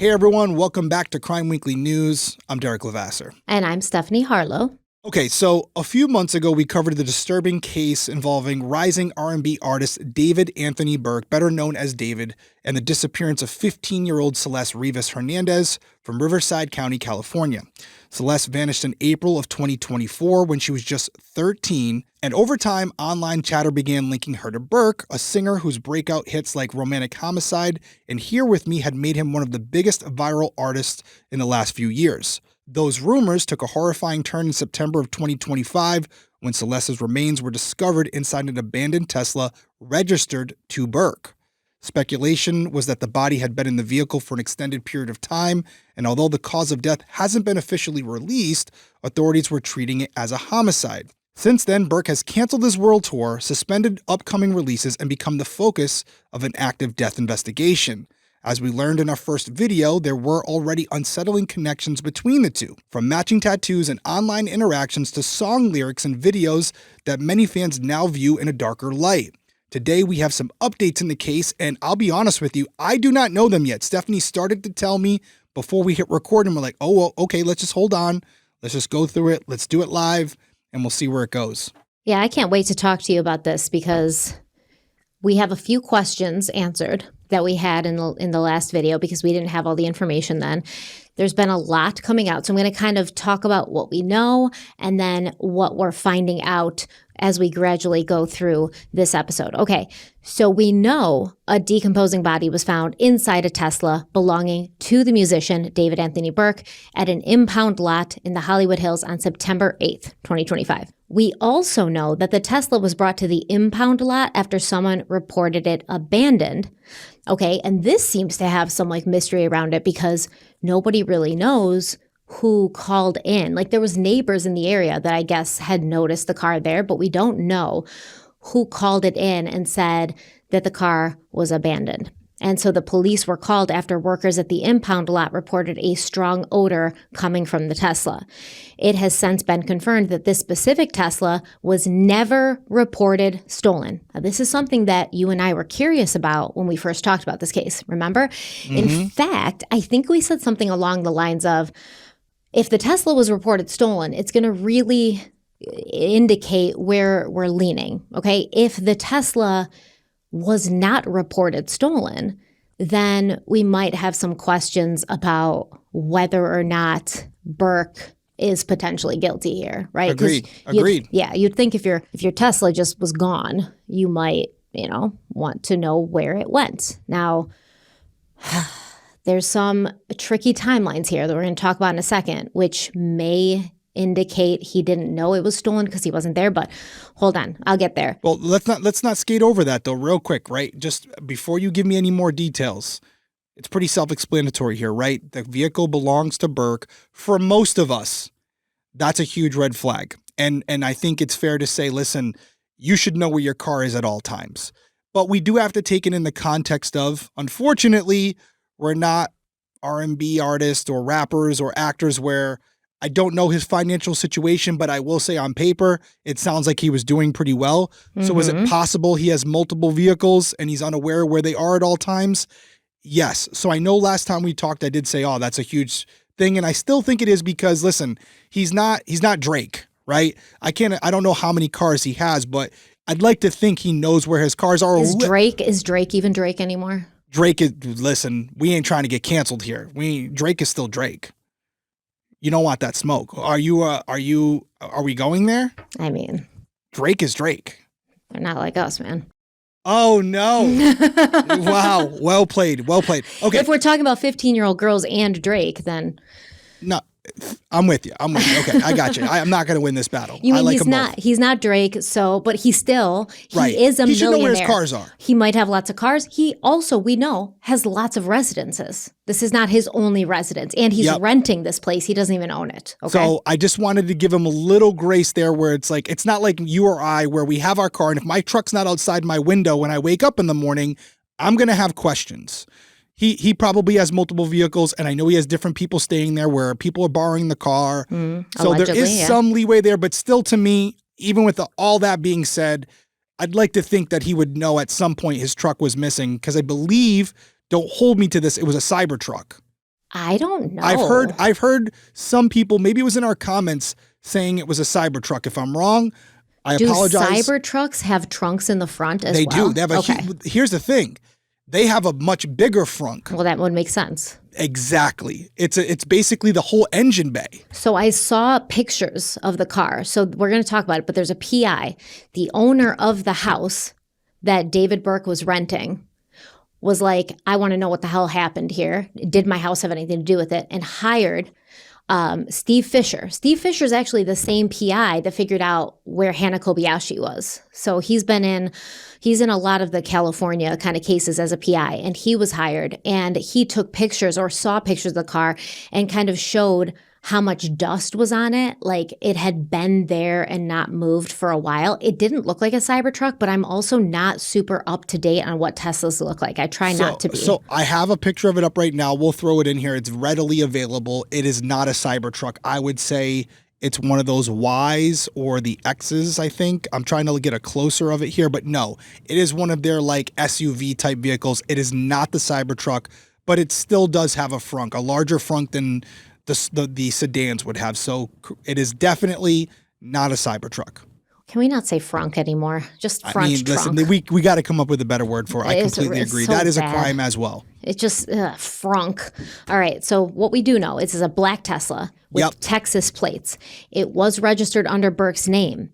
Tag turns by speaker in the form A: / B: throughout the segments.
A: Hey everyone, welcome back to Crime Weekly News. I'm Derek Levasseur.
B: And I'm Stephanie Harlow.
A: Okay, so a few months ago, we covered the disturbing case involving rising R&B artist David Anthony Burke, better known as David, and the disappearance of 15-year-old Celeste Rivas Hernandez from Riverside County, California. Celeste vanished in April of 2024 when she was just 13, and over time, online chatter began linking her to Burke, a singer whose breakout hits like Romantic Homicide and Here With Me had made him one of the biggest viral artists in the last few years. Those rumors took a horrifying turn in September of 2025 when Celeste's remains were discovered inside an abandoned Tesla registered to Burke. Speculation was that the body had been in the vehicle for an extended period of time, and although the cause of death hasn't been officially released, authorities were treating it as a homicide. Since then, Burke has canceled his world tour, suspended upcoming releases, and become the focus of an active death investigation. As we learned in our first video, there were already unsettling connections between the two, from matching tattoos and online interactions to song lyrics and videos that many fans now view in a darker light. Today, we have some updates in the case, and I'll be honest with you, I do not know them yet. Stephanie started to tell me before we hit record, and we're like, oh, well, okay, let's just hold on. Let's just go through it. Let's do it live, and we'll see where it goes.
B: Yeah, I can't wait to talk to you about this because we have a few questions answered that we had in the last video because we didn't have all the information then. There's been a lot coming out. So I'm going to kind of talk about what we know and then what we're finding out as we gradually go through this episode. Okay, so we know a decomposing body was found inside a Tesla belonging to the musician David Anthony Burke at an impound lot in the Hollywood Hills on September 8th, 2025. We also know that the Tesla was brought to the impound lot after someone reported it abandoned. Okay, and this seems to have some mystery around it because nobody really knows who called in. There was neighbors in the area that I guess had noticed the car there, but we don't know who called it in and said that the car was abandoned. And so the police were called after workers at the impound lot reported a strong odor coming from the Tesla. It has since been confirmed that this specific Tesla was never reported stolen. Now, this is something that you and I were curious about when we first talked about this case, remember? Mm-hmm. In fact, I think we said something along the lines of, if the Tesla was reported stolen, it's going to really indicate where we're leaning, okay? If the Tesla was not reported stolen, then we might have some questions about whether or not Burke is potentially guilty here, right?
A: Agreed.
B: You'd think if your Tesla just was gone, you might, want to know where it went. Now, there's some tricky timelines here that we're going to talk about in a second, which may indicate he didn't know it was stolen because he wasn't there, but hold on, I'll get there.
A: Well, let's not skate over that though real quick, right? Just before you give me any more details, it's pretty self-explanatory here, right? The vehicle belongs to Burke. For most of us, that's a huge red flag. And I think it's fair to say, listen, you should know where your car is at all times. But we do have to take it in the context of, unfortunately, we're not R&B artists or rappers or actors where I don't know his financial situation, but I will say on paper, it sounds like he was doing pretty well. Mm-hmm. So is it possible he has multiple vehicles and he's unaware where they are at all times? Yes. So I know last time we talked, I did say, oh, that's a huge thing. And I still think it is because, listen, he's not Drake, right? I don't know how many cars he has, but I'd like to think he knows where his cars are.
B: Is Drake even Drake anymore?
A: Listen, we ain't trying to get canceled here. Drake is still Drake. You don't want that smoke. Are we going there?
B: I mean,
A: Drake is Drake.
B: They're not like us, man.
A: Oh, no. Wow. Well played. Okay.
B: If we're talking about 15-year-old girls and Drake, then.
A: No, I'm with you. Okay, I got you. I'm not going to win this battle.
B: You mean
A: like
B: he's not Drake, but he is a millionaire.
A: He should know where his cars are.
B: He might have lots of cars. He also, we know, has lots of residences. This is not his only residence, and he's renting this place. He doesn't even own it. Okay?
A: So I just wanted to give him a little grace there where it's like, it's not like you or I where we have our car, and if my truck's not outside my window when I wake up in the morning, I'm going to have questions. He probably has multiple vehicles, and I know he has different people staying there where people are borrowing the car. So
B: allegedly,
A: there is some leeway there, but still to me, even with all that being said, I'd like to think that he would know at some point his truck was missing because I believe, don't hold me to this, it was a Cybertruck.
B: I don't know.
A: I've heard some people, maybe it was in our comments, saying it was a Cybertruck. If I'm wrong, I apologize.
B: Do Cybertrucks have trunks in the front as
A: well? They do. They have here's the thing. They have a much bigger frunk.
B: Well, that would make sense.
A: Exactly. It's basically the whole engine bay.
B: So I saw pictures of the car. So we're going to talk about it, but there's a PI. The owner of the house that David Burke was renting was like, I want to know what the hell happened here. Did my house have anything to do with it? And hired Steve Fisher. Steve Fisher is actually the same PI that figured out where Hannah Kobayashi was. So he's in a lot of the California kind of cases as a PI, and he was hired, and he took pictures or saw pictures of the car and kind of showed how much dust was on it. Like it had been there and not moved for a while. It didn't look like a Cybertruck, but I'm also not super up to date on what Teslas look like. I try not to be.
A: So I have a picture of it up right now. We'll throw it in here. It's readily available. It is not a Cybertruck. I would say it's one of those Ys or the X's, I think. I'm trying to get a closer of it here, but no, it is one of their like SUV type vehicles. It is not the Cybertruck, but it still does have a frunk, a larger frunk than the sedans would have. So it is definitely not a Cybertruck.
B: Can we not say frunk anymore? Just front trunk.
A: Listen, we got to come up with a better word for it. I completely agree.
B: So
A: that is
B: bad.
A: A crime as well.
B: It just, frunk. All right, so what we do know is it's a black Tesla with Texas plates. It was registered under Burke's name.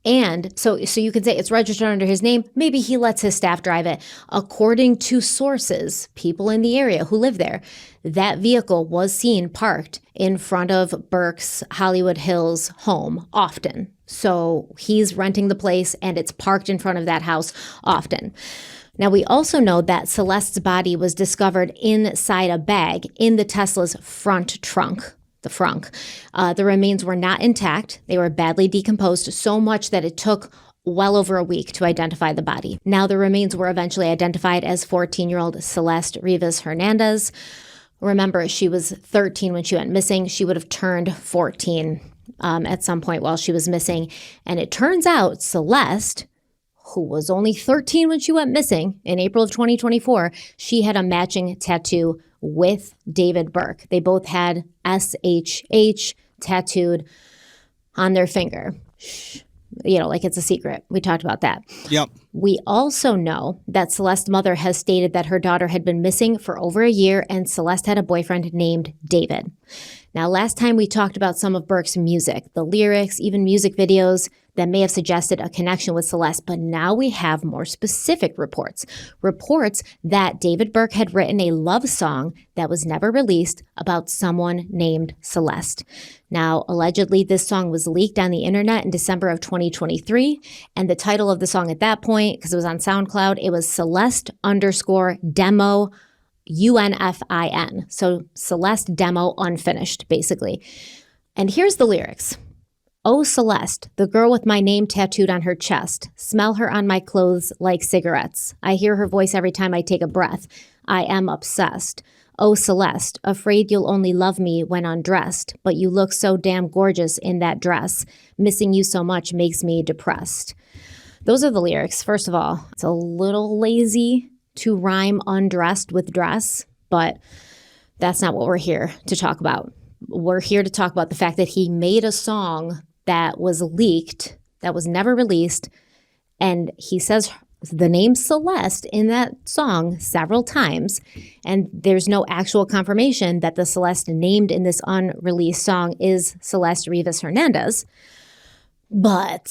B: And so you could say it's registered under his name. Maybe he lets his staff drive it. According to sources, people in the area who live there, that vehicle was seen parked in front of Burke's Hollywood Hills home often. So he's renting the place and it's parked in front of that house often. Now, we also know that Celeste's body was discovered inside a bag in the Tesla's front trunk, the frunk. The remains were not intact. They were badly decomposed, so much that it took well over a week to identify the body. Now, the remains were eventually identified as 14-year-old Celeste Rivas Hernandez. Remember, she was 13 when she went missing. She would have turned 14 at some point while she was missing. And it turns out Celeste, who was only 13 when she went missing in April of 2024, she had a matching tattoo with David Burke. They both had SHH tattooed on their finger. Shh. You know, like it's a secret. We talked about that.
A: Yep.
B: We also know that Celeste's mother has stated that her daughter had been missing for over a year and Celeste had a boyfriend named David. Now, last time we talked about some of Burke's music, the lyrics, even music videos that may have suggested a connection with Celeste, but now we have more specific reports. Reports that David Burke had written a love song that was never released about someone named Celeste. Now, allegedly, this song was leaked on the internet in December of 2023, and the title of the song at that point, because it was on SoundCloud, it was Celeste_Demo UNFIN. So Celeste Demo Unfinished, basically. And here's the lyrics. Oh, Celeste, the girl with my name tattooed on her chest. Smell her on my clothes like cigarettes. I hear her voice every time I take a breath. I am obsessed. Oh, Celeste, afraid you'll only love me when undressed, but you look so damn gorgeous in that dress. Missing you so much makes me depressed. Those are the lyrics. First of all, it's a little lazy to rhyme undressed with dress, but that's not what we're here to talk about. We're here to talk about the fact that he made a song that was leaked, that was never released, and he says the name Celeste in that song several times, and there's no actual confirmation that the Celeste named in this unreleased song is Celeste Rivas Hernandez. But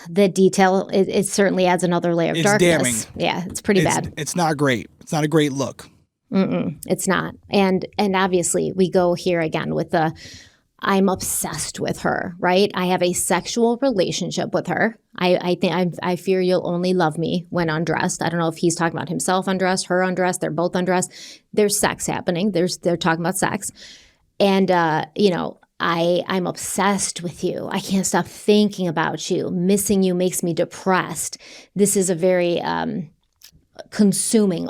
B: the detail, it certainly adds another layer of darkness.
A: Damning.
B: Yeah, it's pretty bad.
A: It's not great. It's not a great look.
B: It's not. And obviously we go here again with the I'm obsessed with her, right? I have a sexual relationship with her. I fear you'll only love me when undressed. I don't know if he's talking about himself undressed, her undressed. They're both undressed. There's sex happening. They're talking about sex. And, I'm obsessed with you. I can't stop thinking about you. Missing you makes me depressed. This is a very all-consuming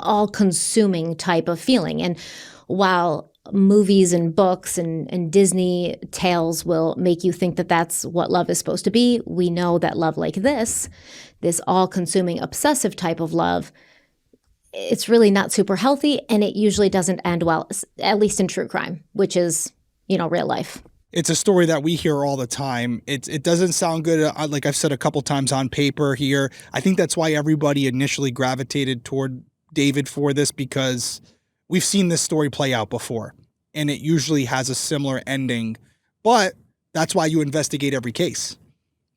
B: type of feeling. And while movies and books and Disney tales will make you think that that's what love is supposed to be, we know that love like this all-consuming obsessive type of love, it's really not super healthy, and it usually doesn't end well, at least in true crime, which is, real life.
A: It's a story that we hear all the time. It doesn't sound good, like I've said a couple times on paper here. I think that's why everybody initially gravitated toward David for this, because we've seen this story play out before, and it usually has a similar ending. But that's why you investigate every case,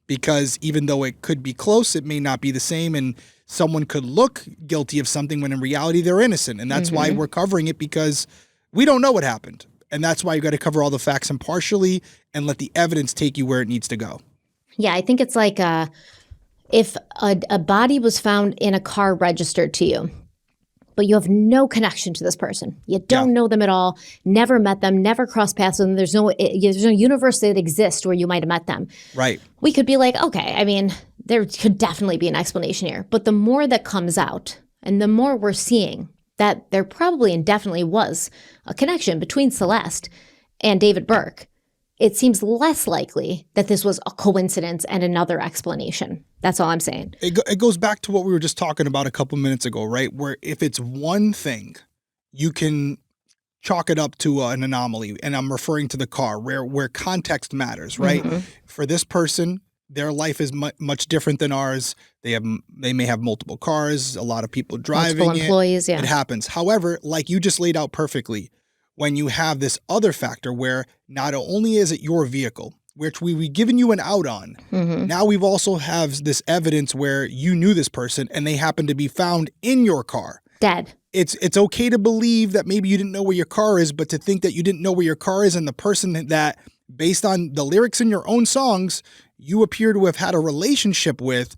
A: because even though it could be close, it may not be the same, and someone could look guilty of something when in reality they're innocent. And that's why we're covering it, because we don't know what happened. And that's why you got to cover all the facts impartially and let the evidence take you where it needs to go.
B: Yeah, I think it's like if a body was found in a car registered to you, but you have no connection to this person. You don't know them at all, never met them, never crossed paths with them. There's no universe that exists where you might have met them.
A: Right.
B: We could be like, okay, I mean, there could definitely be an explanation here. But the more that comes out and the more we're seeing that there probably and definitely was a connection between Celeste and David Burke, it seems less likely that this was a coincidence and another explanation. That's all I'm saying.
A: It goes back to what we were just talking about a couple minutes ago, right? Where if it's one thing, you can chalk it up to an anomaly. And I'm referring to the car, where context matters, right? For this person, their life is much different than ours. They may have multiple cars, a lot of people driving
B: multiple employees,
A: It happens. However, like you just laid out perfectly, when you have this other factor where not only is it your vehicle, which we've given you an out on, now we've also have this evidence where you knew this person and they happen to be found in your car.
B: Dead.
A: It's okay to believe that maybe you didn't know where your car is, but to think that you didn't know where your car is and the person that, based on the lyrics in your own songs, you appear to have had a relationship with,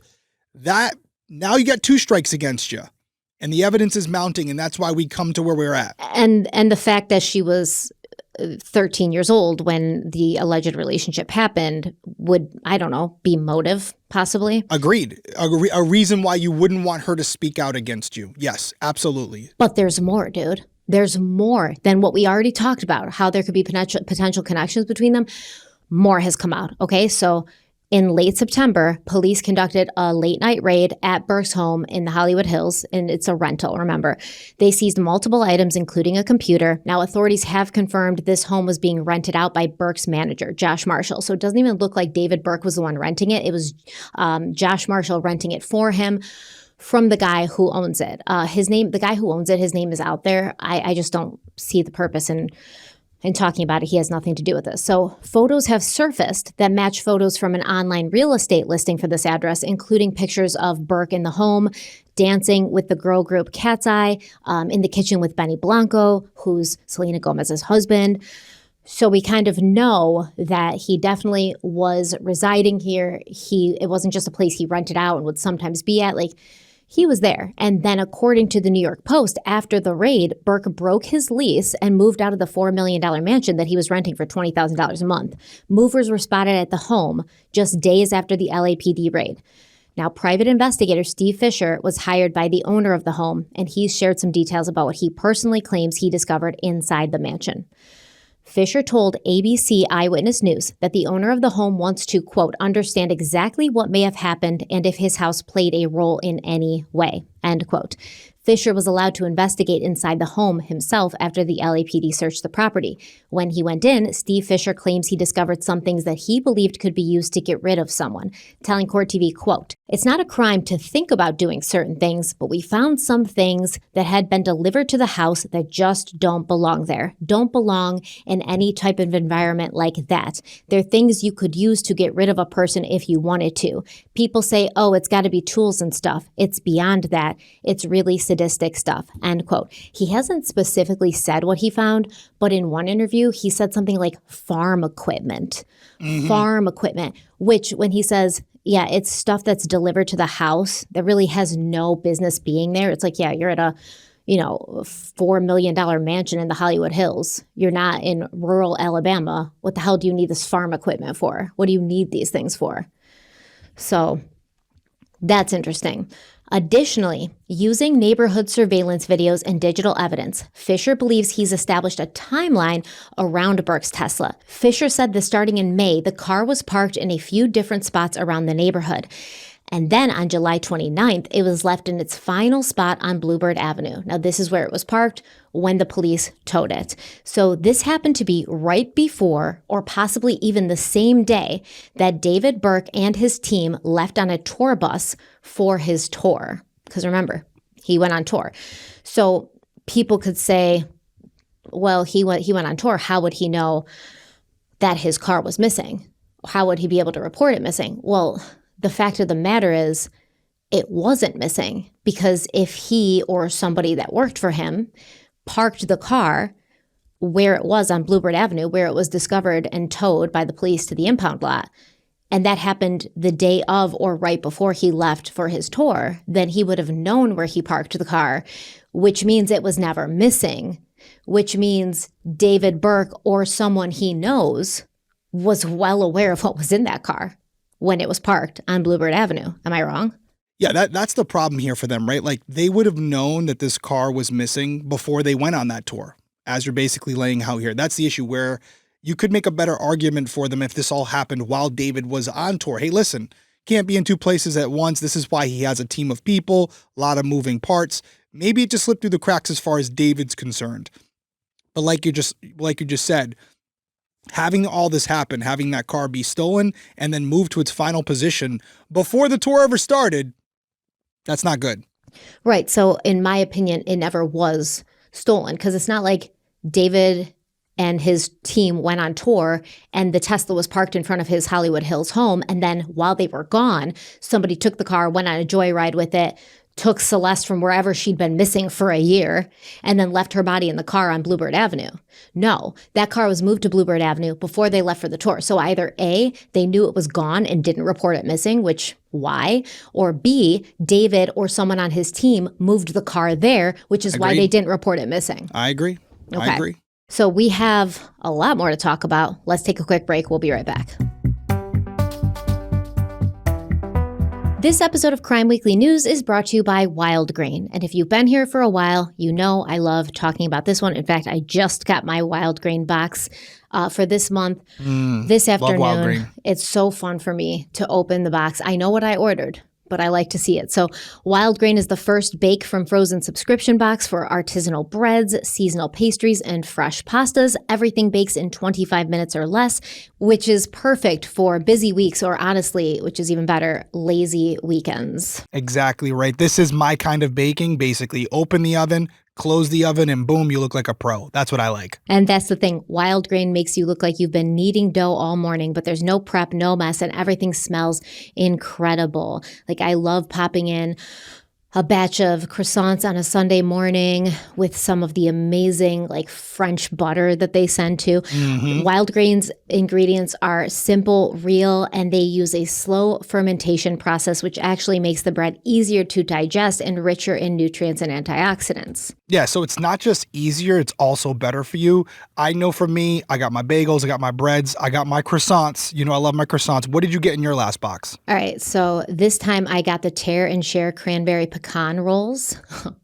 A: that now you got 2 strikes against you. And the evidence is mounting, and that's why we come to where we're at.
B: And the fact that she was 13 years old when the alleged relationship happened would, I don't know, be motive, possibly.
A: Agreed. A reason why you wouldn't want her to speak out against you. Yes, absolutely.
B: But there's more, dude. There's more than what we already talked about, how there could be potential connections between them. More has come out, okay? So in late September, police conducted a late-night raid at Burke's home in the Hollywood Hills, and it's a rental, remember. They seized multiple items, including a computer. Now, authorities have confirmed this home was being rented out by Burke's manager, Josh Marshall. So it doesn't even look like David Burke was the one renting it. It was Josh Marshall renting it for him from the guy who owns it. The guy who owns it, his name is out there. I just don't see the purpose in talking about it. He has nothing to do with this. So photos have surfaced that match photos from an online real estate listing for this address, including pictures of Burke in the home, dancing with the girl group Cat's Eye, in the kitchen with Benny Blanco, who's Selena Gomez's husband. So we kind of know that he definitely was residing here. It wasn't just a place he rented out and would sometimes be at. Like, he was there. And then according to the New York Post, after the raid, Burke broke his lease and moved out of the $4 million mansion that he was renting for $20,000 a month. Movers were spotted at the home just days after the LAPD raid. Now, private investigator Steve Fisher was hired by the owner of the home, and he's shared some details about what he personally claims he discovered inside the mansion. Fisher told ABC Eyewitness News that the owner of the home wants to, quote, understand exactly what may have happened and if his house played a role in any way, end quote. Fisher was allowed to investigate inside the home himself after the LAPD searched the property. When he went in, Steve Fisher claims he discovered some things that he believed could be used to get rid of someone, telling Court TV, quote, it's not a crime to think about doing certain things, but we found some things that had been delivered to the house that just don't belong there, don't belong in any type of environment like that. They're things you could use to get rid of a person if you wanted to. People say, oh, it's got to be tools and stuff. It's beyond that. It's really sadistic stuff, end quote. He hasn't specifically said what he found, but in one interview, he said something like farm equipment. Farm equipment, which when he says, yeah, it's stuff that's delivered to the house that really has no business being there. It's like, yeah, you're at a, $4 million mansion in the Hollywood Hills. You're not in rural Alabama. What the hell do you need this farm equipment for? What do you need these things for? So that's interesting. Additionally, using neighborhood surveillance videos and digital evidence, Fisher believes he's established a timeline around Burke's Tesla. Fisher said that starting in May, the car was parked in a few different spots around the neighborhood. And then on July 29th, it was left in its final spot on Bluebird Avenue. Now, this is where it was parked when the police towed it. So this happened to be right before, or possibly even the same day, that David Burke and his team left on a tour bus for his tour. Because remember, he went on tour. So people could say, well, he went on tour. How would he know that his car was missing? How would he be able to report it missing? Well, the fact of the matter is it wasn't missing, because if he or somebody that worked for him parked the car where it was on Bluebird Avenue, where it was discovered and towed by the police to the impound lot, and that happened the day of or right before he left for his tour, then he would have known where he parked the car, which means it was never missing, which means David Burke or someone he knows was well aware of what was in that car when it was parked on Bluebird Avenue. Am I wrong?
A: Yeah, that's the problem here for them, right? Like, they would have known that this car was missing before they went on that tour, as you're basically laying out here. That's the issue, where you could make a better argument for them if this all happened while David was on tour. Hey, listen, can't be in two places at once. This is why he has a team of people, a lot of moving parts. Maybe it just slipped through the cracks as far as David's concerned. But like you just said, having all this happen, having that car be stolen and then moved to its final position before the tour ever started, that's not good.
B: Right. So in my opinion, it never was stolen, because it's not like David and his team went on tour and the Tesla was parked in front of his Hollywood Hills home. And then while they were gone, somebody took the car, went on a joyride with it, took Celeste from wherever she'd been missing for a year, and then left her body in the car on Bluebird Avenue. No, that car was moved to Bluebird Avenue before they left for the tour. So either A, they knew it was gone and didn't report it missing, which why? Or B, David or someone on his team moved the car there, which is why they didn't report it missing.
A: I agree.
B: Okay.
A: I agree.
B: So we have a lot more to talk about. Let's take a quick break. We'll be right back. This episode of Crime Weekly News is brought to you by Wild Grain. And if you've been here for a while, you know I love talking about this one. In fact, I just got my Wild Grain box for this month, this afternoon.
A: Love Wild Grain.
B: It's so fun for me to open the box. I know what I ordered, but I like to see it. So Wild Grain is the first bake from frozen subscription box for artisanal breads, seasonal pastries, and fresh pastas. Everything bakes in 25 minutes or less, which is perfect for busy weeks, or honestly, which is even better, lazy weekends.
A: Exactly right. This is my kind of baking. Basically, open the oven, close the oven, and boom, you look like a pro. That's what I like.
B: And that's the thing. Wild Grain makes you look like you've been kneading dough all morning, but there's no prep, no mess, and everything smells incredible. Like, I love popping in a batch of croissants on a Sunday morning with some of the amazing French butter that they send to. Mm-hmm. Wild Grain's ingredients are simple, real, and they use a slow fermentation process, which actually makes the bread easier to digest and richer in nutrients and antioxidants.
A: Yeah, so it's not just easier, it's also better for you. I know for me, I got my bagels, I got my breads, I got my croissants. You know, I love my croissants. What did you get in your last box?
B: All right, so this time I got the Tear and Share Cranberry Pecan Rolls.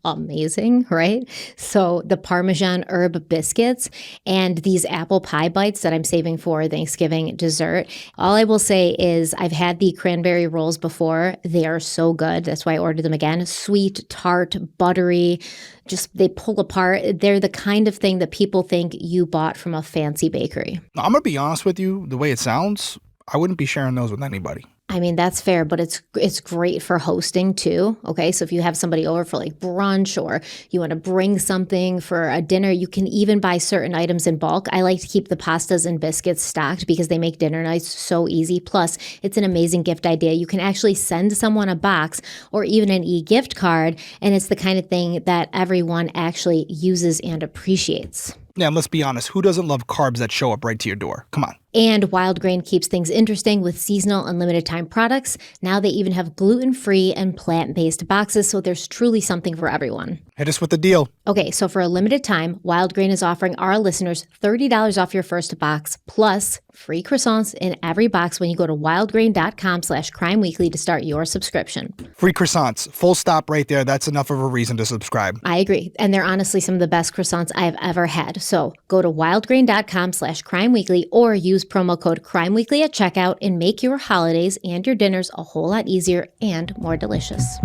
B: Amazing, right? So the Parmesan Herb Biscuits and these apple pie bites that I'm saving for Thanksgiving dessert. All I will say is I've had the cranberry rolls before. They are so good. That's why I ordered them again. Sweet, tart, buttery. Just they pull apart. They're the kind of thing that people think you bought from a fancy bakery.
A: I'm going to be honest with you. The way it sounds, I wouldn't be sharing those with anybody.
B: I mean, that's fair, but it's great for hosting too. Okay, so if you have somebody over for brunch, or you want to bring something for a dinner, you can even buy certain items in bulk. I like to keep the pastas and biscuits stocked because they make dinner nights so easy. Plus, it's an amazing gift idea. You can actually send someone a box or even an e-gift card, and it's the kind of thing that everyone actually uses and appreciates.
A: Yeah, and let's be honest, who doesn't love carbs that show up right to your door? Come on.
B: And Wild Grain keeps things interesting with seasonal and limited time products. Now they even have gluten-free and plant-based boxes, so there's truly something for everyone.
A: Hit us with the deal.
B: Okay, so for a limited time, Wild Grain is offering our listeners $30 off your first box, plus free croissants in every box when you go to wildgrain.com/crimeweekly to start your subscription.
A: Free croissants. Full stop right there. That's enough of a reason to subscribe.
B: I agree. And they're honestly some of the best croissants I've ever had. So go to wildgrain.com/crimeweekly or use use promo code CrimeWeekly at checkout and make your holidays and your dinners a whole lot easier and more delicious.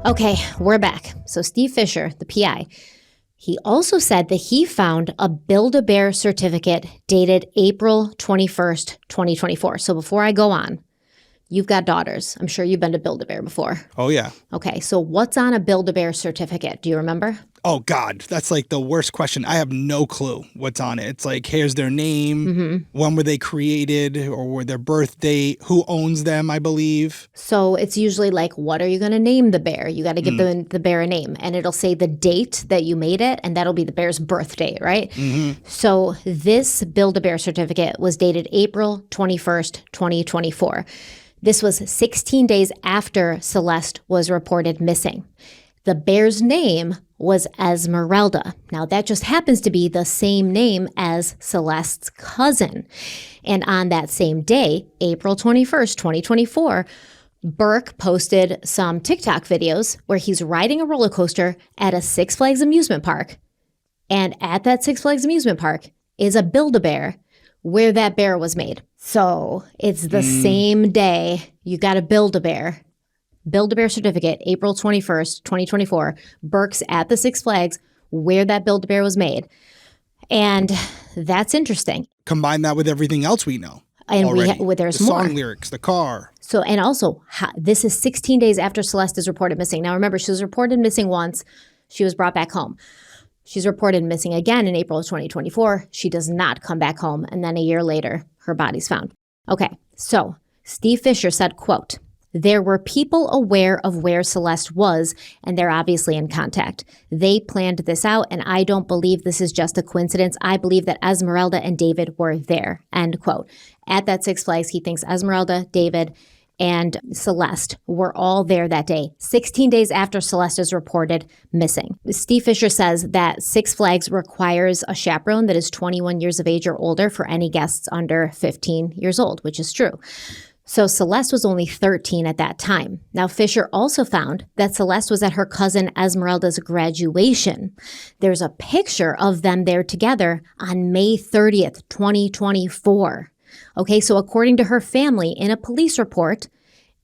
B: Okay, we're back. So Steve Fisher, the PI, he also said that he found a Build-A-Bear certificate dated April 21st, 2024. So before I go on, you've got daughters. I'm sure you've been to Build-A-Bear before.
A: Oh, yeah.
B: Okay, so what's on a Build-A-Bear certificate? Do you remember?
A: Oh, God, that's like the worst question. I have no clue what's on it. It's like, here's their name, when were they created, or were their birth date, who owns them, I believe.
B: So it's usually like, what are you going to name the bear? You got to give the bear a name, and it'll say the date that you made it, and that'll be the bear's birth date, right? So this Build-A-Bear certificate was dated April 21st, 2024. This was 16 days after Celeste was reported missing. The bear's name was Esmeralda. Now, that just happens to be the same name as Celeste's cousin. And on that same day, April 21st, 2024, Burke posted some TikTok videos where he's riding a roller coaster at a Six Flags amusement park. And at that Six Flags amusement park is a Build-A-Bear where that bear was made. So it's the same day you got a Build-A-Bear certificate, April 21st, 2024. Burke's at the Six Flags where that Build-A-Bear was made. And that's interesting.
A: Combine that with everything else we know.
B: And there's
A: the
B: more.
A: Song lyrics, the car.
B: So, and also, this is 16 days after Celeste is reported missing. Now, remember, she was reported missing once. She was brought back home. She's reported missing again in April of 2024. She does not come back home. And then a year later, her body's found. Okay, so Steve Fisher said, quote, "There were people aware of where Celeste was, and they're obviously in contact. They planned this out, and I don't believe this is just a coincidence. I believe that Esmeralda and David were there," end quote. At that Six Flags, he thinks Esmeralda, David, and Celeste were all there that day, 16 days after Celeste is reported missing. Steve Fisher says that Six Flags requires a chaperone that is 21 years of age or older for any guests under 15 years old, which is true. So Celeste was only 13 at that time. Now, Fisher also found that Celeste was at her cousin Esmeralda's graduation. There's a picture of them there together on May 30th, 2024. Okay, so according to her family in a police report,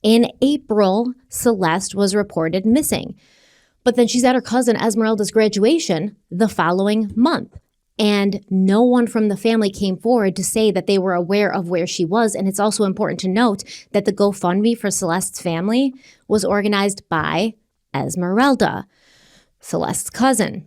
B: in April, Celeste was reported missing. But then she's at her cousin Esmeralda's graduation the following month. And no one from the family came forward to say that they were aware of where she was. And it's also important to note that the GoFundMe for Celeste's family was organized by Esmeralda, Celeste's cousin.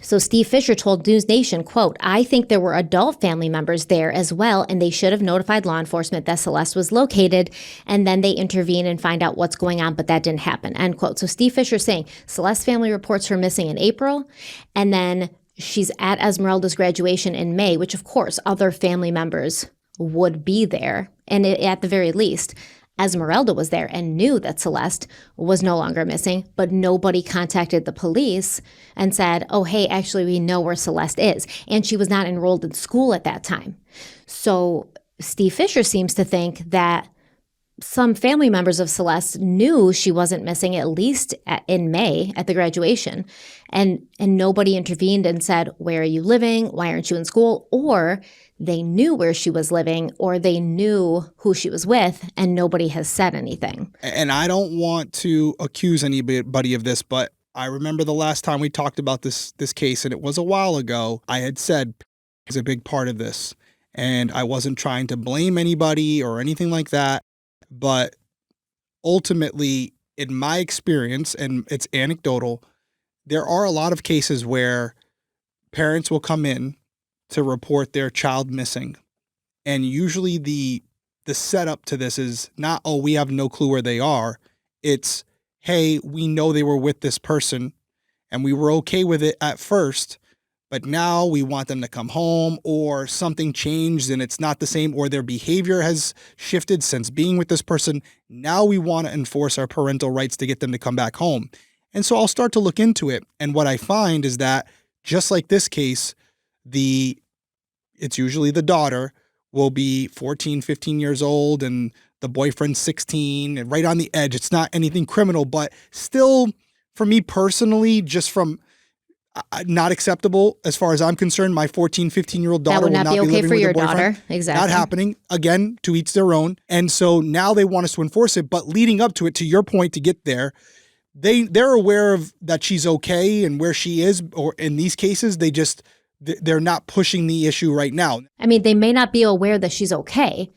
B: So Steve Fisher told News Nation, quote, "I think there were adult family members there as well, and they should have notified law enforcement that Celeste was located, and then they intervene and find out what's going on, but that didn't happen," end quote. So Steve Fisher saying Celeste's family reports her missing in April, and then she's at Esmeralda's graduation in May, which of course other family members would be there. And at the very least, Esmeralda was there and knew that Celeste was no longer missing, but nobody contacted the police and said, oh, hey, actually, we know where Celeste is. And she was not enrolled in school at that time. So Steve Fisher seems to think that some family members of Celeste knew she wasn't missing, at least in May at the graduation, and nobody intervened and said, where are you living? Why aren't you in school? Or they knew where she was living, or they knew who she was with, and nobody has said anything. And
A: I don't want to accuse anybody of this, but I remember the last time we talked about this case, and it was a while ago, I had said is a big part of this, and I wasn't trying to blame anybody or anything like that. But ultimately, in my experience, and it's anecdotal, there are a lot of cases where parents will come in to report their child missing. And usually the setup to this is not, oh, we have no clue where they are. It's, hey, we know they were with this person and we were okay with it at first, but now we want them to come home, or something changed and it's not the same, or their behavior has shifted since being with this person. Now we want to enforce our parental rights to get them to come back home. And so I'll start to look into it. And what I find is that just like this case, it's usually the daughter will be 14, 15 years old and the boyfriend's 16 and right on the edge. It's not anything criminal, but still for me personally, Not acceptable as far as I'm concerned. My 14, 15-year-old daughter
B: That would not be okay
A: living
B: for
A: with
B: your
A: her boyfriend.
B: daughter. Exactly.
A: Not happening. Again, to each their own. And so now they want us to enforce it. But leading up to it, to your point, to get there, they're aware of that she's okay and where she is. Or in these cases, they're not pushing the issue right now.
B: I mean, they may not be aware that she's okay,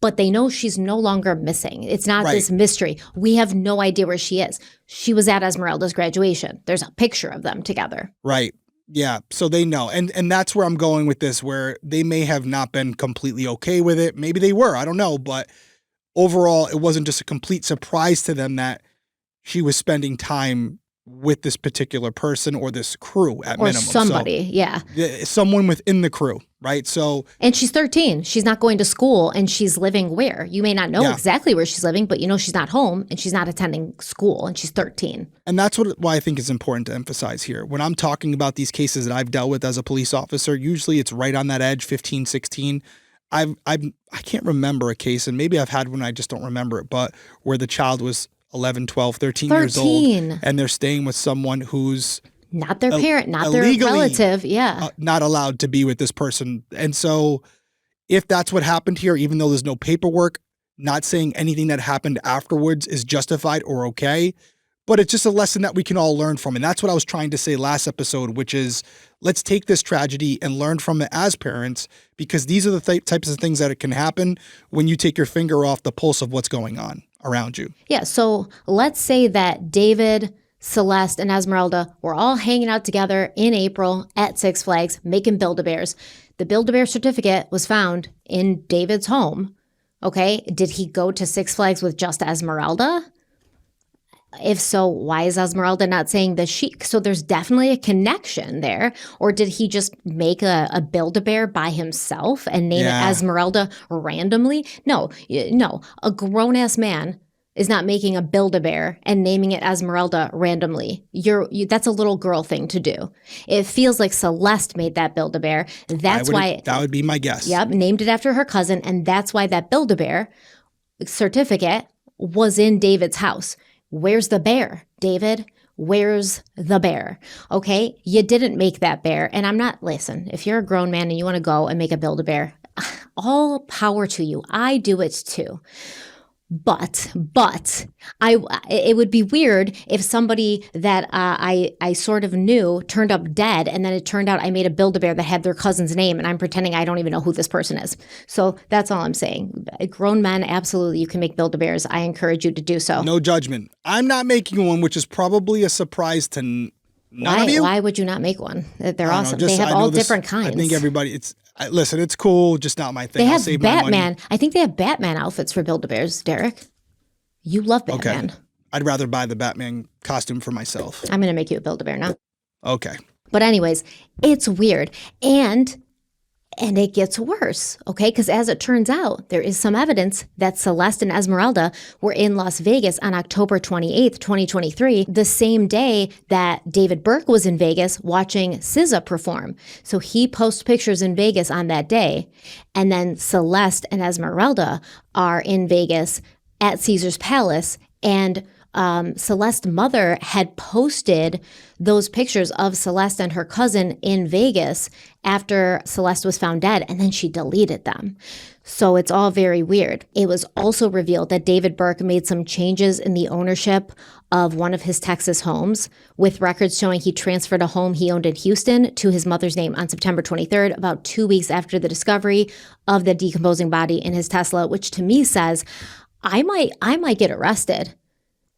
B: but they know she's no longer missing. It's not this mystery. We have no idea where she is. She was at Esmeralda's graduation. There's a picture of them together.
A: Right. Yeah. So they know. And that's where I'm going with this, where they may have not been completely okay with it. Maybe they were. I don't know. But overall, it wasn't just a complete surprise to them that she was spending time with this particular person or this crew at minimum. Or
B: somebody, yeah.
A: Someone within the crew, right? So,
B: and she's 13. She's not going to school, and she's living where? You may not know exactly where she's living, but you know she's not home, and she's not attending school, and she's 13. And
A: that's why I think is important to emphasize here. When I'm talking about these cases that I've dealt with as a police officer, usually it's right on that edge, 15, 16. I can't remember a case, and maybe I've had one, I just don't remember it, but where the child was 11, 12, 13 years old, and they're staying with someone who's
B: not their parent, not their relative,
A: not allowed to be with this person. And so if that's what happened here, even though there's no paperwork, not saying anything that happened afterwards is justified or okay, but it's just a lesson that we can all learn from. And that's what I was trying to say last episode, which is let's take this tragedy and learn from it as parents, because these are the types of things that can happen when you take your finger off the pulse of what's going on around you.
B: Yeah. So let's say that David, Celeste, and Esmeralda were all hanging out together in April at Six Flags making Build-A-Bears. The Build-A-Bear certificate was found in David's home. Okay. Did he go to Six Flags with just Esmeralda? If so, why is Esmeralda not saying that so there's definitely a connection there. Or did he just make a Build-A-Bear by himself and name it Esmeralda randomly? No. A grown-ass man is not making a Build-A-Bear and naming it Esmeralda randomly. That's a little girl thing to do. It feels like Celeste made that Build-A-Bear. That
A: would be my guess.
B: Yep, named it after her cousin, and that's why that Build-A-Bear certificate was in David's house. Where's the bear, David? Where's the bear? Okay, you didn't make that bear. And listen, if you're a grown man and you want to go and make a Build-A-Bear, all power to you. I do it too. But it would be weird if somebody that I sort of knew turned up dead, and then it turned out I made a Build-A-Bear that had their cousin's name, and I'm pretending I don't even know who this person is. So that's all I'm saying. Grown men, absolutely, you can make Build-A-Bears. I encourage you to do so.
A: No judgment. I'm not making one, which is probably a surprise to none of you.
B: Why would you not make one? They're awesome. They have all different kinds.
A: I think everybody, listen, it's cool, just not my thing.
B: They have Batman. I think they have Batman outfits for Build-A-Bears, Derek. You love Batman.
A: Okay. I'd rather buy the Batman costume for myself.
B: I'm going to make you a Build-A-Bear now.
A: Okay.
B: But anyways, it's weird. And it gets worse, okay? Because as it turns out, there is some evidence that Celeste and Esmeralda were in Las Vegas on October 28th, 2023, the same day that David Burke was in Vegas watching SZA perform. So he posts pictures in Vegas on that day. And then Celeste and Esmeralda are in Vegas at Caesar's Palace, and Celeste's mother had posted those pictures of Celeste and her cousin in Vegas after Celeste was found dead, and then she deleted them. So it's all very weird. It was also revealed that David Burke made some changes in the ownership of one of his Texas homes, with records showing he transferred a home he owned in Houston to his mother's name on September 23rd, about 2 weeks after the discovery of the decomposing body in his Tesla, which to me says, I might get arrested,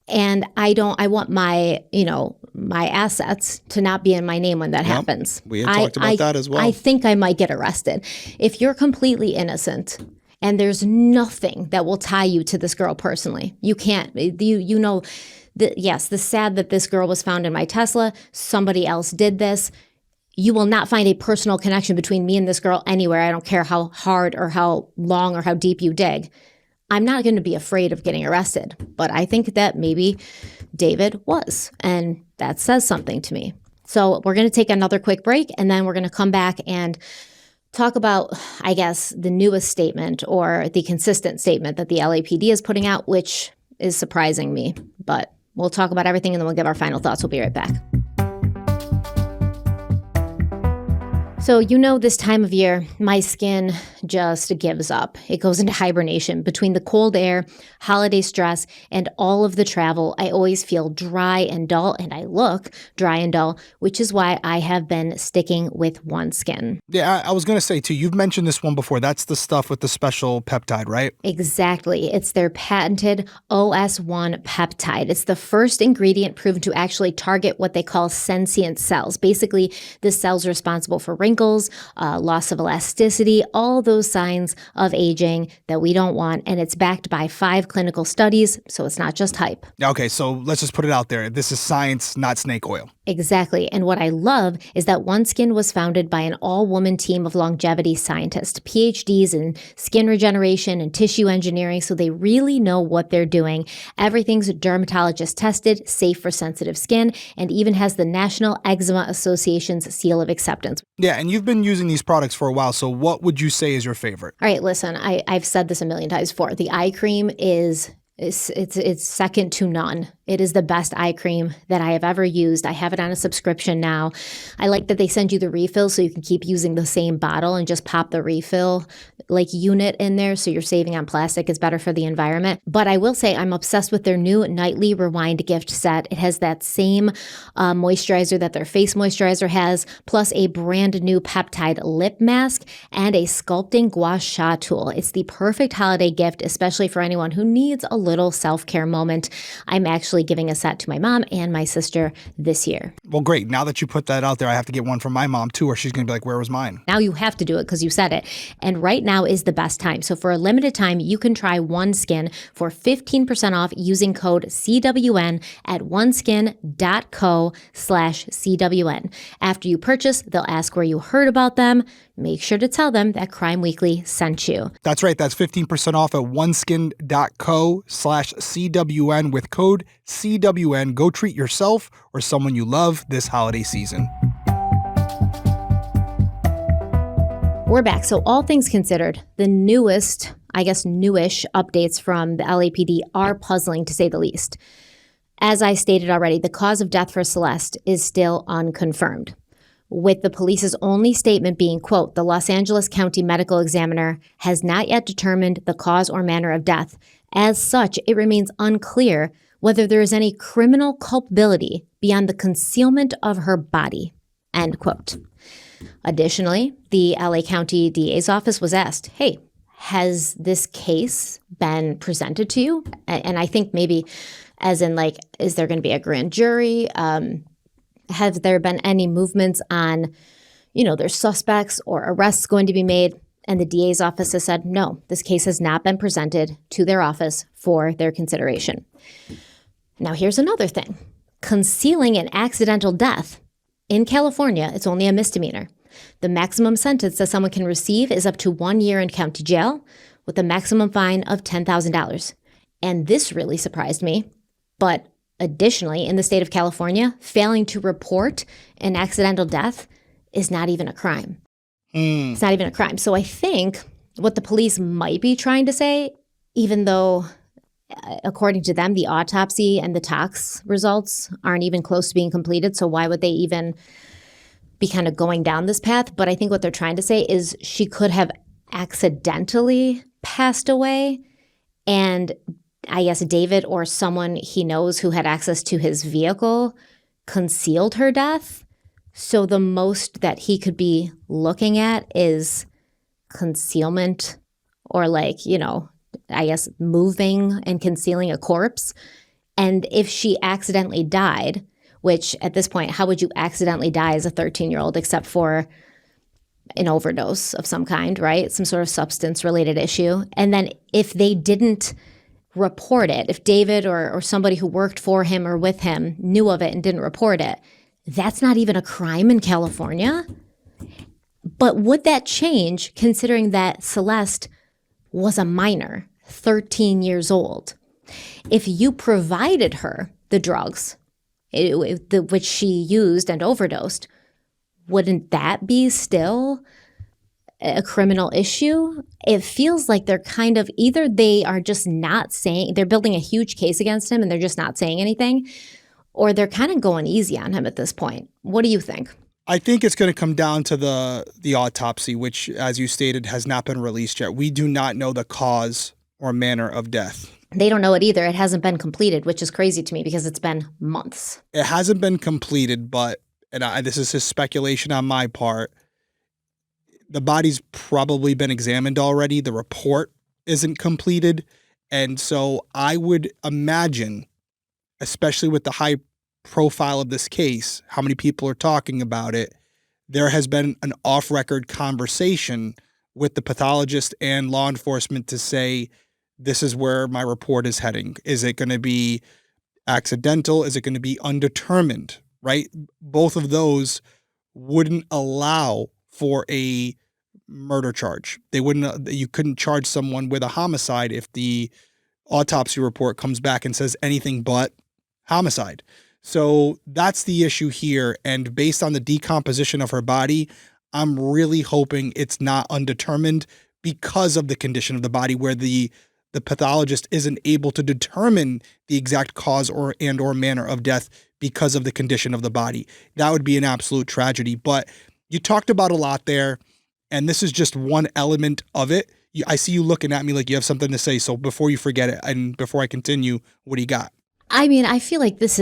B: and I want my assets to not be in my name when that happens.
A: We had talked about that as well.
B: I think I might get arrested. If you're completely innocent and there's nothing that will tie you to this girl personally, you can't, the sad that this girl was found in my Tesla, somebody else did this. You will not find a personal connection between me and this girl anywhere. I don't care how hard or how long or how deep you dig. I'm not going to be afraid of getting arrested, but I think that maybe David was, and that says something to me. So we're going to take another quick break, and then we're going to come back and talk about, I guess, the newest statement or the consistent statement that the LAPD is putting out, which is surprising me, but we'll talk about everything and then we'll give our final thoughts. We'll be right back. So, this time of year, my skin just gives up. It goes into hibernation. Between the cold air, holiday stress, and all of the travel, I always feel dry and dull, and I look dry and dull, which is why I have been sticking with OneSkin.
A: Yeah, I was going to say too, you've mentioned this one before. That's the stuff with the special peptide, right?
B: Exactly. It's their patented OS1 peptide. It's the first ingredient proven to actually target what they call sentient cells. Basically, the cells responsible for wrinkles, loss of elasticity, all those signs of aging that we don't want. And it's backed by 5 clinical studies, so it's not just hype.
A: Okay, so let's just put it out there. This is science, not snake oil.
B: Exactly. And what I love is that OneSkin was founded by an all-woman team of longevity scientists, PhDs in skin regeneration and tissue engineering, so they really know what they're doing. Everything's dermatologist tested, safe for sensitive skin, and even has the National Eczema Association's seal of acceptance.
A: Yeah, and you've been using these products for a while, so what would you say is your favorite?
B: All right, listen, I've said this a million times before. The eye cream is it's second to none. It is the best eye cream that I have ever used. I have it on a subscription now. I like that they send you the refill so you can keep using the same bottle and just pop the refill unit in there, so you're saving on plastic. It's better for the environment. But I will say I'm obsessed with their new Nightly Rewind gift set. It has that same moisturizer that their face moisturizer has, plus a brand new peptide lip mask and a sculpting gua sha tool. It's the perfect holiday gift, especially for anyone who needs a little self-care moment. I'm actually giving a set to my mom and my sister this year.
A: Well, great. Now that you put that out there, I have to get one from my mom too, or she's going to be like, where was mine?
B: Now you have to do it because you said it. And right now is the best time. So for a limited time, you can try OneSkin for 15% off using code CWN at oneskin.co/CWN. After you purchase, they'll ask where you heard about them. Make sure to tell them that Crime Weekly sent you.
A: That's right. That's 15% off at oneskin.co/CWN with code CWN. Go treat yourself or someone you love this holiday season.
B: We're back. So all things considered, the newest, newish updates from the LAPD are puzzling to say the least. As I stated already, the cause of death for Celeste is still unconfirmed, with the police's only statement being, quote, "The Los Angeles County Medical Examiner has not yet determined the cause or manner of death. As such, it remains unclear whether there is any criminal culpability beyond the concealment of her body," end quote. Additionally, the LA County DA's office was asked, hey, has this case been presented to you? And I think maybe as in is there going to be a grand jury? Have there been any movements on, there's suspects or arrests going to be made? And the DA's office has said, no, this case has not been presented to their office for their consideration. Now, here's another thing. Concealing an accidental death. In California, it's only a misdemeanor. The maximum sentence that someone can receive is up to 1 year in county jail with a maximum fine of $10,000. And this really surprised me. But additionally, in the state of California, failing to report an accidental death is not even a crime. It's not even a crime. So I think what the police might be trying to say, even though according to them, the autopsy and the tox results aren't even close to being completed. So why would they even be kind of going down this path? But I think what they're trying to say is she could have accidentally passed away. And I guess David or someone he knows who had access to his vehicle concealed her death. So the most that he could be looking at is concealment or moving and concealing a corpse. And if she accidentally died, which at this point, how would you accidentally die as a 13-year-old except for an overdose of some kind, right? Some sort of substance-related issue. And then if they didn't report it, if David or somebody who worked for him or with him knew of it and didn't report it, that's not even a crime in California. But would that change considering that Celeste was a minor, 13 years old? If you provided her the drugs, which she used and overdosed, wouldn't that be still a criminal issue? It feels like they're kind of, either they are just not saying, they're building a huge case against him and they're just not saying anything, or they're kind of going easy on him at this point. What do you think?
A: I think it's going to come down to the autopsy, which, as you stated, has not been released yet. We do not know the cause or manner of death.
B: They don't know it either. It hasn't been completed, which is crazy to me because it's been months.
A: It hasn't been completed, but, this is just speculation on my part, the body's probably been examined already. The report isn't completed. And so I would imagine, especially with the high profile of this case, how many people are talking about it, there has been an off-record conversation with the pathologist and law enforcement to say, this is where my report is heading. Is it going to be accidental? Is it going to be undetermined, right? Both of those wouldn't allow for a murder charge. You couldn't charge someone with a homicide if the autopsy report comes back and says anything but homicide. So that's the issue here. And based on the decomposition of her body, I'm really hoping it's not undetermined because of the condition of the body, where the pathologist isn't able to determine the exact cause or manner of death because of the condition of the body. That would be an absolute tragedy. But you talked about a lot there, and this is just one element of it. I see you looking at me like you have something to say. So before you forget it, and before I continue, what do you got?
B: I mean, I just feel like this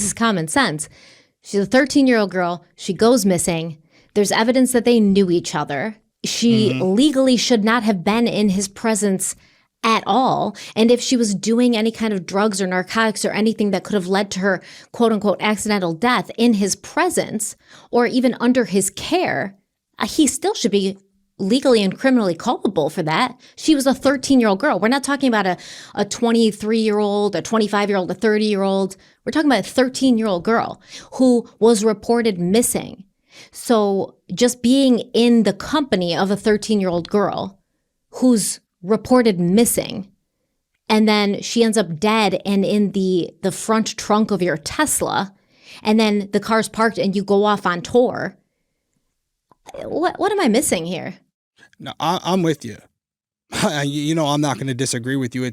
B: is common sense. She's a 13-year-old girl. She goes missing. There's evidence that they knew each other. She legally should not have been in his presence at all. And if she was doing any kind of drugs or narcotics or anything that could have led to her quote unquote accidental death in his presence or even under his care, he still should be legally and criminally culpable for that. She was a 13-year-old girl. We're not talking about a 23-year-old, a 25-year-old, a 30-year-old. We're talking about a 13-year-old girl who was reported missing. So just being in the company of a 13-year-old girl who's reported missing, and then she ends up dead and in the front trunk of your Tesla, and then the car's parked and you go off on tour. What am I missing here?
A: No, I'm with you. I'm not going to disagree with you.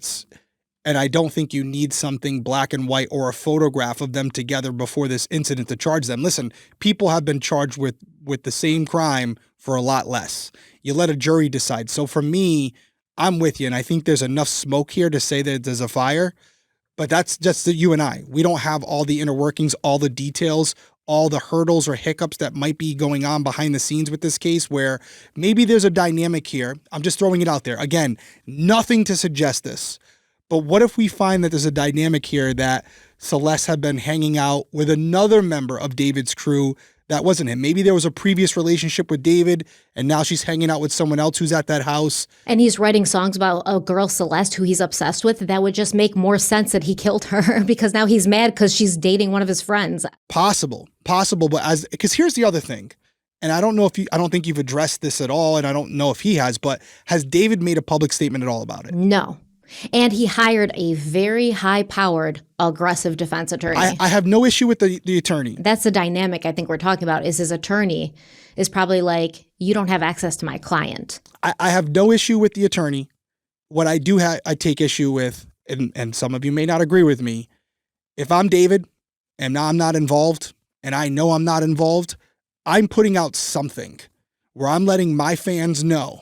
A: And I don't think you need something black and white or a photograph of them together before this incident to charge them. Listen, people have been charged with the same crime for a lot less. You let a jury decide. So for me, I'm with you. And I think there's enough smoke here to say that there's a fire, but that's just you and I. We don't have all the inner workings, all the details, all the hurdles or hiccups that might be going on behind the scenes with this case, where maybe there's a dynamic here. I'm just throwing it out there. Again, nothing to suggest this. But what if we find that there's a dynamic here that Celeste had been hanging out with another member of David's crew that wasn't him? Maybe there was a previous relationship with David, and now she's hanging out with someone else who's at that house. And
B: he's writing songs about a girl, Celeste, who he's obsessed with. That would just make more sense that he killed her because now he's mad because she's dating one of his friends.
A: Possible. But because here's the other thing. And I don't think you've addressed this at all, and I don't know if he has, but has David made a public statement at all about it?
B: No. And he hired a very high-powered, aggressive defense attorney.
A: I have no issue with the attorney.
B: That's the dynamic I think we're talking about, is his attorney is probably like, you don't have access to my client.
A: I have no issue with the attorney. What I do I take issue with, and some of you may not agree with me, if I'm David and I'm not involved, and I know I'm not involved, I'm putting out something where I'm letting my fans know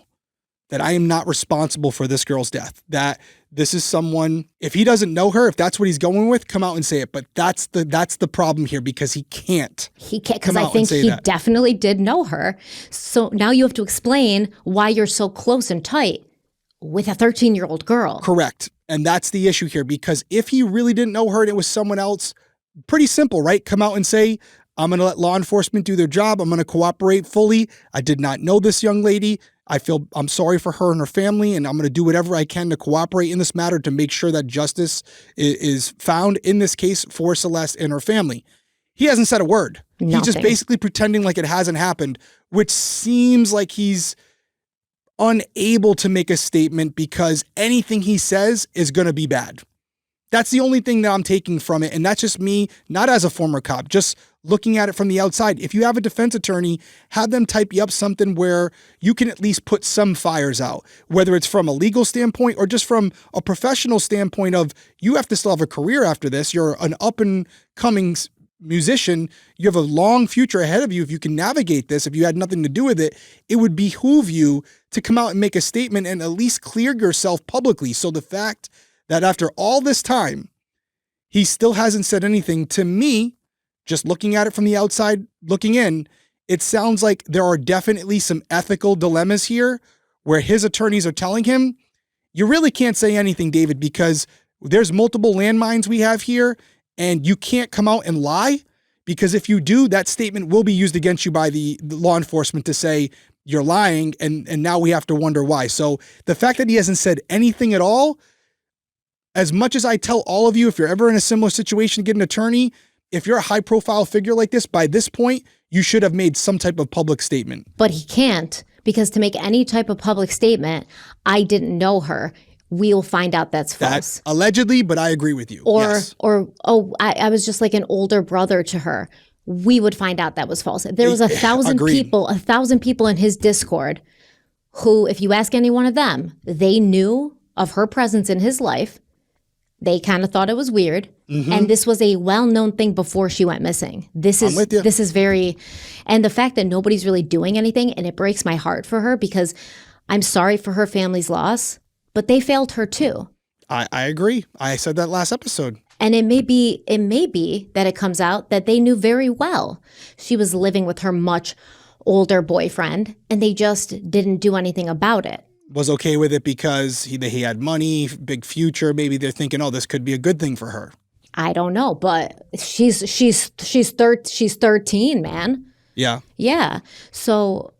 A: that I am not responsible for this girl's death, that this is someone, if he doesn't know her, if that's what he's going with, come out and say it. But that's the problem here, because he can't.
B: He can't, because I think he definitely did know her. So now you have to explain why you're so close and tight with a 13-year-old girl.
A: Correct. And that's the issue here, because if he really didn't know her and it was someone else, pretty simple, right? Come out and say, I'm going to let law enforcement do their job. I'm going to cooperate fully. I did not know this young lady. I'm sorry for her and her family, and I'm going to do whatever I can to cooperate in this matter to make sure that justice is found in this case for Celeste and her family. He hasn't said a word.
B: Nothing.
A: He's just basically pretending like it hasn't happened, which seems like he's unable to make a statement because anything he says is going to be bad. That's the only thing that I'm taking from it. And that's just me, not as a former cop, just looking at it from the outside. If you have a defense attorney, have them type you up something where you can at least put some fires out, whether it's from a legal standpoint or just from a professional standpoint of, you have to still have a career after this. You're an up and coming musician, you have a long future ahead of you. If you can navigate this, if you had nothing to do with it, it would behoove you to come out and make a statement and at least clear yourself publicly. So the fact that after all this time, he still hasn't said anything, to me, just looking at it from the outside, looking in, it sounds like there are definitely some ethical dilemmas here where his attorneys are telling him, you really can't say anything, David, because there's multiple landmines we have here, and you can't come out and lie, because if you do, that statement will be used against you by the law enforcement to say you're lying, and now we have to wonder why. So the fact that he hasn't said anything at all, as much as I tell all of you, if you're ever in a similar situation, get an attorney. If you're a high-profile figure like this, by this point, you should have made some type of public statement.
B: But he can't, because to make any type of public statement, I didn't know her, we'll find out that's false.
A: Allegedly, but I agree with you. Yes.
B: I was just like an older brother to her. We would find out that was false. There was 1,000 people, 1,000 people in his Discord who, if you ask any one of them, they knew of her presence in his life. They kind of thought it was weird. Mm-hmm. And this was a well-known thing before she went missing. This is very, and the fact that nobody's really doing anything, and it breaks my heart for her, because I'm sorry for her family's loss, but they failed her too.
A: I agree. I said that last episode.
B: And it may be that it comes out that they knew very well she was living with her much older boyfriend, and they just didn't do anything about it.
A: Was okay with it because he had money, big future. Maybe they're thinking, oh, this could be a good thing for her.
B: I don't know, but she's 13, man.
A: Yeah.
B: Yeah. So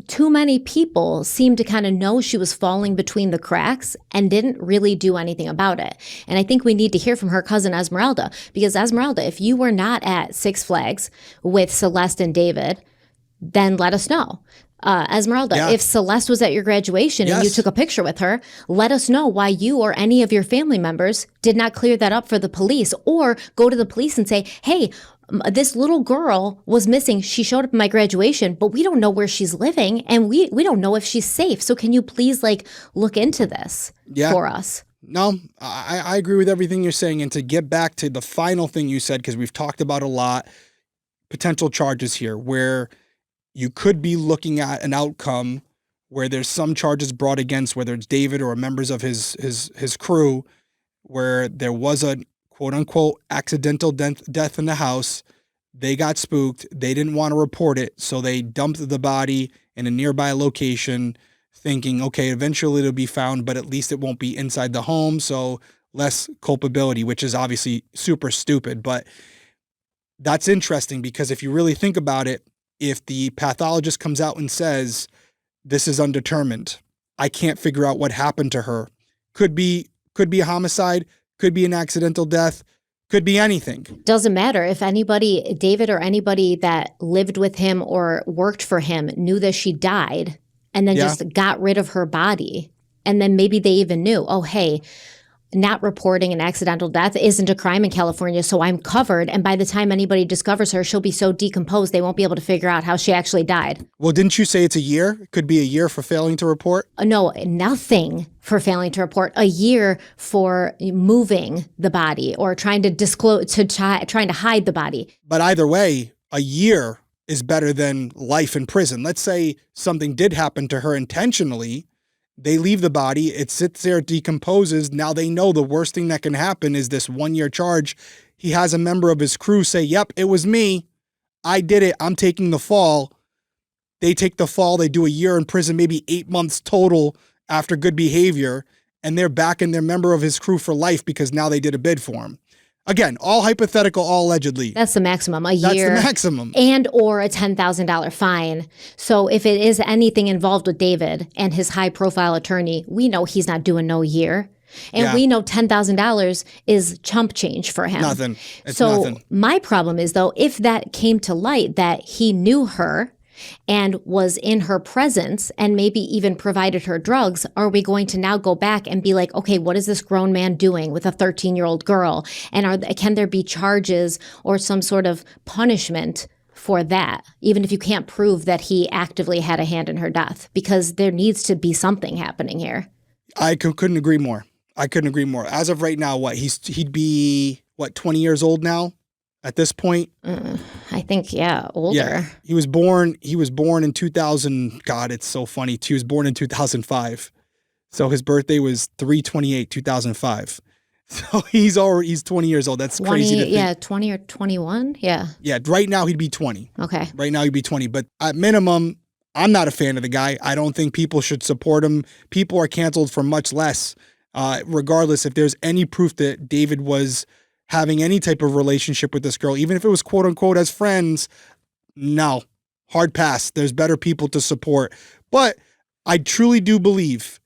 B: too many people seem to kind of know she was falling between the cracks and didn't really do anything about it. And I think we need to hear from her cousin Esmeralda, because Esmeralda, if you were not at Six Flags with Celeste and David, then let us know. Esmeralda, if Celeste was at your graduation and you took a picture with her, let us know why you or any of your family members did not clear that up for the police, or go to the police and say, hey, this little girl was missing. She showed up at my graduation, but we don't know where she's living, and we don't know if she's safe. So can you please look into this for us?
A: No, I agree with everything you're saying. And to get back to the final thing you said, because we've talked about a lot, potential charges here where you could be looking at an outcome where there's some charges brought against, whether it's David or members of his crew, where there was a quote unquote accidental death in the house. They got spooked. They didn't want to report it. So they dumped the body in a nearby location thinking, okay, eventually it'll be found, but at least it won't be inside the home. So less culpability, which is obviously super stupid. But that's interesting, because if you really think about it, if the pathologist comes out and says, this is undetermined, I can't figure out what happened to her, could be a homicide, could be an accidental death, could be anything.
B: Doesn't matter if anybody, David or anybody that lived with him or worked for him, knew that she died and then just got rid of her body. And then maybe they even knew, oh, hey, not reporting an accidental death isn't a crime in California, so I'm covered. And by the time anybody discovers her, she'll be so decomposed, they won't be able to figure out how she actually died.
A: Well, didn't you say it's a year? It could be a year for failing to report?
B: No, nothing for failing to report. A year for moving the body or trying to disclose, trying to hide the body.
A: But either way, a year is better than life in prison. Let's say something did happen to her intentionally. They leave the body, it sits there, it decomposes. Now they know the worst thing that can happen is this 1-year charge. He has a member of his crew say, yep, it was me. I did it. I'm taking the fall. They take the fall. They do a year in prison, maybe 8 months total after good behavior. And they're back in their member of his crew for life because now they did a bid for him. Again, all hypothetical, all allegedly.
B: That's the maximum, a year.
A: That's the maximum.
B: And or a $10,000 fine. So if it is anything involved with David and his high-profile attorney, we know he's not doing no year. And we know $10,000 is chump change for him.
A: Nothing. It's
B: so
A: nothing.
B: My problem is, though, if that came to light that he knew her and was in her presence and maybe even provided her drugs, are we going to now go back and be like, okay, what is this grown man doing with a 13-year-old girl? And can there be charges or some sort of punishment for that, even if you can't prove that he actively had a hand in her death? Because there needs to be something happening here.
A: I couldn't agree more. I couldn't agree more. As of right now, he'd be 20 years old now? at this point.
B: I think, older.
A: Yeah, he was born in 2000. God, it's so funny. He was born in 2005. So his birthday was 3/28/2005. So he's 20 years old. That's
B: 20,
A: crazy to think.
B: Yeah, 20 or 21. Yeah.
A: Yeah, right now he'd be 20.
B: Okay.
A: Right now he'd be 20. But at minimum, I'm not a fan of the guy. I don't think people should support him. People are canceled for much less. Regardless, if there's any proof that David was having any type of relationship with this girl, even if it was quote unquote as friends, no, hard pass. There's better people to support. But I truly do believe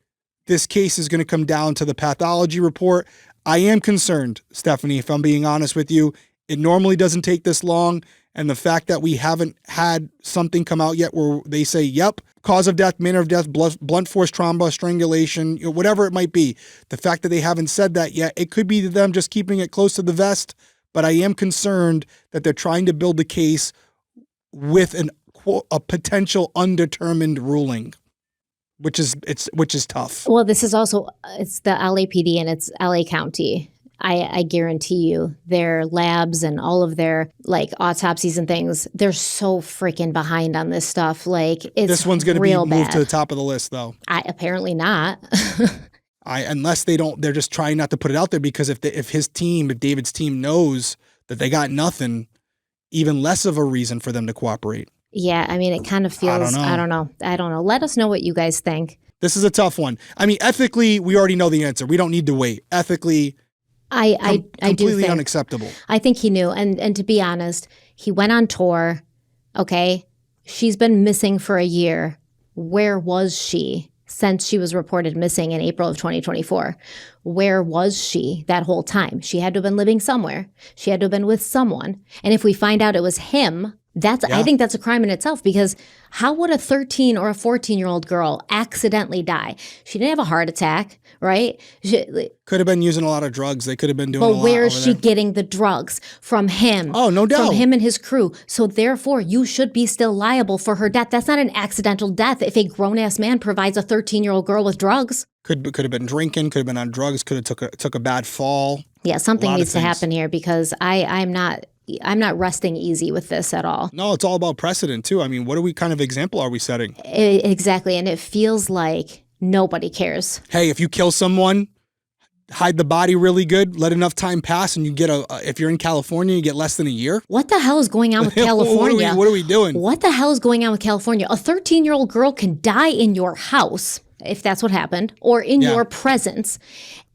A: this case is going to come down to the pathology report. I am concerned, Stephanie, if I'm being honest with you. It normally doesn't take this long. And the fact that we haven't had something come out yet where they say, yep, cause of death, manner of death, blunt force trauma, strangulation, whatever it might be. The fact that they haven't said that yet, it could be them just keeping it close to the vest. But I am concerned that they're trying to build a case with a potential undetermined ruling, which is tough.
B: Well, this is also, it's the LAPD and it's LA County. I guarantee you their labs and all of their autopsies and things, they're so freaking behind on this stuff. It's
A: this one's going to be moved
B: bad
A: to the top of the list, though.
B: Apparently not.
A: Unless they're just trying not to put it out there, because if David's team knows that they got nothing, even less of a reason for them to cooperate.
B: Yeah, I mean, it kind of feels, I don't know. Let us know what you guys think.
A: This is a tough one. I mean, ethically, we already know the answer. We don't need to wait. Ethically,
B: I do
A: completely
B: think,
A: unacceptable.
B: I think he knew. And to be honest, he went on tour. Okay. She's been missing for a year. Where was she since she was reported missing in April of 2024? Where was she that whole time? She had to have been living somewhere. She had to have been with someone. And if we find out it was him, I think that's a crime in itself, because how would a 13 or a 14-year-old girl accidentally die? She didn't have a heart attack, right?
A: Could have been using a lot of drugs. They could have been doing a lot.
B: But where is she getting the drugs? From him.
A: Oh, no doubt.
B: From him and his crew. So therefore, you should be still liable for her death. That's not an accidental death if a grown-ass man provides a 13-year-old girl with drugs.
A: Could have been drinking, could have been on drugs, could have took a bad fall.
B: Yeah, something needs to happen here, because I'm not resting easy with this at all.
A: No, it's all about precedent too. I mean, what kind of example are we setting?
B: Exactly. And it feels like nobody cares.
A: Hey, if you kill someone, hide the body really good, let enough time pass, and you get if you're in California, you get less than a year.
B: What the hell is going on with California?
A: What are we doing?
B: What the hell is going on with California? A 13-year-old girl can die in your house, if that's what happened, or in your presence,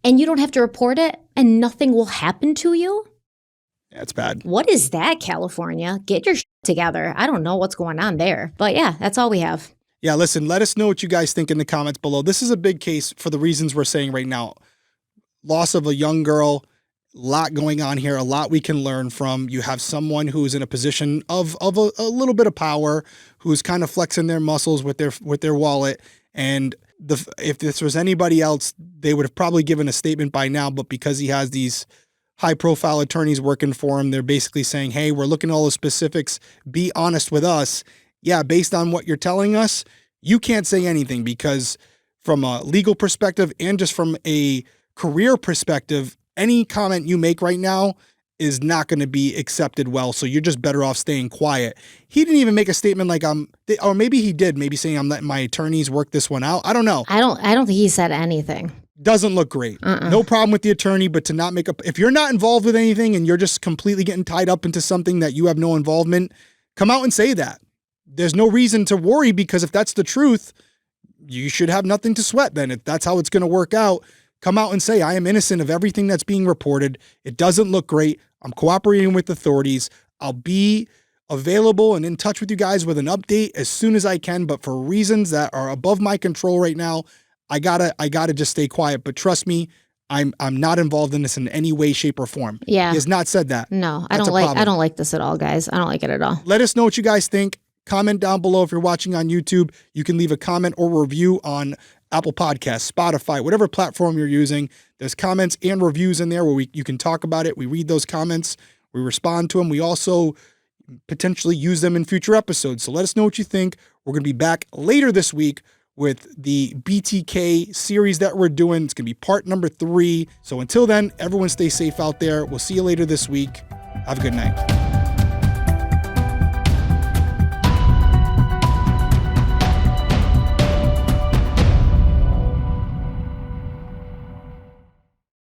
B: and you don't have to report it, and nothing will happen to you?
A: That's bad.
B: What is that, California? Get your shit together. I don't know what's going on there. But yeah, that's all we have.
A: Yeah, listen, let us know what you guys think in the comments below. This is a big case for the reasons we're saying right now. Loss of a young girl, a lot going on here, a lot we can learn from. You have someone who's in a position of a little bit of power, who's kind of flexing their muscles with their wallet. And if this was anybody else, they would have probably given a statement by now. But because he has these high-profile attorneys working for him, they're basically saying, hey, we're looking at all the specifics. Be honest with us. Yeah, based on what you're telling us, you can't say anything, because from a legal perspective and just from a career perspective, any comment you make right now is not going to be accepted well. So you're just better off staying quiet. He didn't even make a statement like or maybe he did, maybe saying I'm letting my attorneys work this one out. I don't know.
B: I don't think he said anything.
A: Doesn't look great. No problem with the attorney, but to not make up, if you're not involved with anything and you're just completely getting tied up into something that you have no involvement, come out and say that. There's no reason to worry, because if that's the truth, you should have nothing to sweat then. If that's how it's going to work out, come out and say, I am innocent of everything that's being reported. It doesn't look great. I'm cooperating with authorities. I'll be available and in touch with you guys with an update as soon as I can, but for reasons that are above my control right now, I gotta just stay quiet. But trust me, I'm not involved in this in any way, shape, or form.
B: Yeah.
A: He has not said that.
B: No, I don't like this at all, guys. I don't like it at all.
A: Let us know what you guys think. Comment down below if you're watching on YouTube. You can leave a comment or review on Apple Podcasts, Spotify, whatever platform you're using. There's comments and reviews in there where you can talk about it. We read those comments. We respond to them. We also potentially use them in future episodes. So let us know what you think. We're going to be back later this week with the BTK series that we're doing. It's going to be part number 3. So until then, everyone stay safe out there. We'll see you later this week. Have a good night.